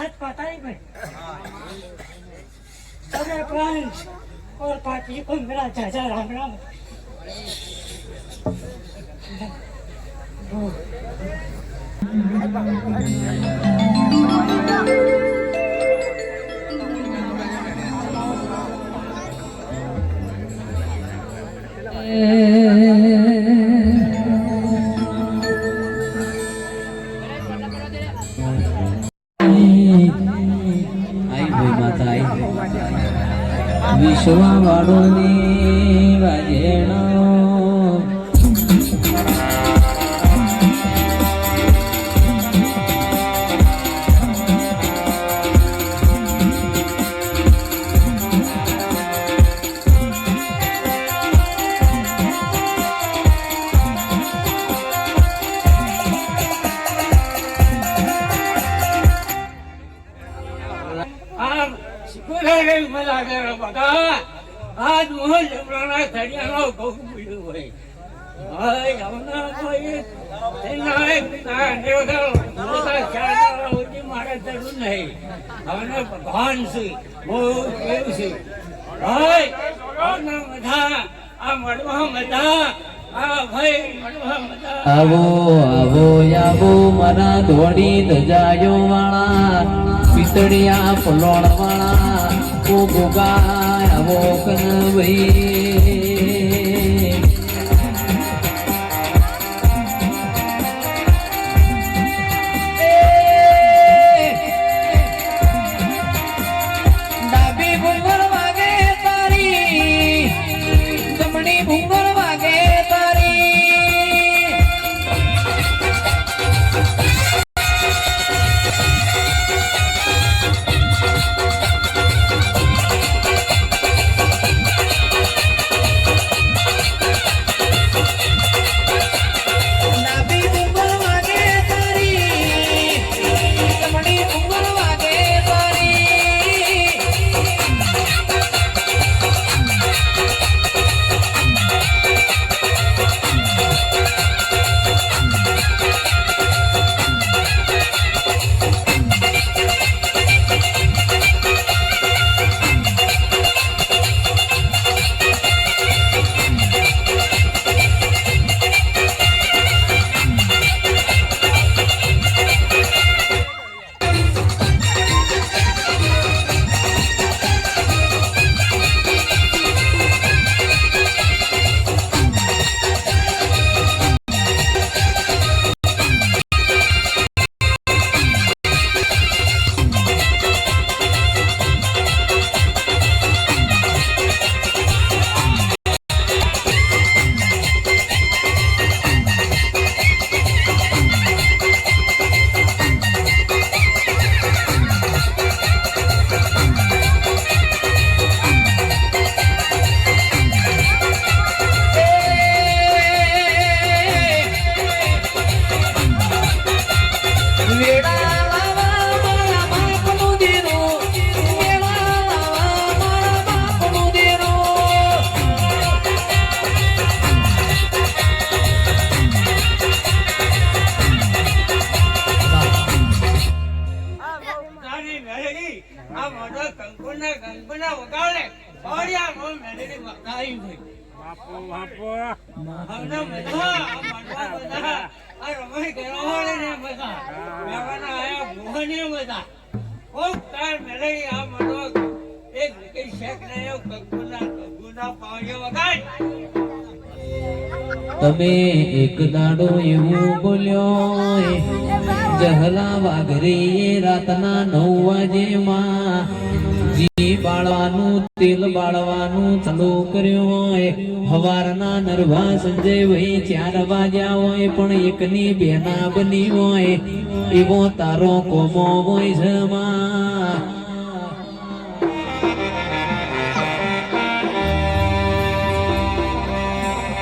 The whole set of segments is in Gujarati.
हाथ पताई में अरे प्रांश और पापी को मेरा चाचा राम राम વિશ્વા વાળોની વાજેણો आज मोहन जमराना खड़ियानो गौ बुढ़ू है हाय हमना कोई नाय ना देवदा मोटा चारा होती मारे जरूर नहीं हमने भगवान से वो केव से हाय हमना मधा आ मडवा मधा आ भाई मडवा मधा આવો આવો આવો મારા ધોળી ધજાયો વાળા પિતળિયા પલોળ વાળા ઓ ગોગા આવો કનવઈ ડાબી ભૂંગળ વાગે તારી જમણી ભૂંગળ વાગે તારી हमने मजा मडवा मजा आ रमई करवाले ने मजा मेवाना आया मोहने मजा ओ तार मेलडी आ मडवा एक विकेट शेक ने कंकुना पाव्यो वगाड તમે એક દાડો એવું બોલ્યો જહલા વાઘરી રાતના 9 વાગે માં જી બાળવાનું તેલ બાળવાનું ચાલુ કર્યું હોય હવારના નરવા સંજય ભાઈ 4 વાગ્યા હોય પણ એકની બેના બની હોય એવો તારો કોમો હોય છે માં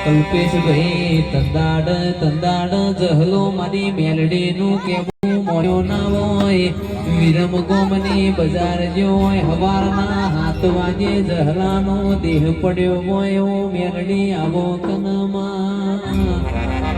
કલ્પેશ ભાઈ તંદાડ તંદાડ જહલો મારી મેલડી નું કેવું મોયો ના હોય વિરમ ગોમની બજાર જો હોય હવારના 7 વાગે જહલાનો દેહ પડ્યો હોય મેલડી આવો કનમાં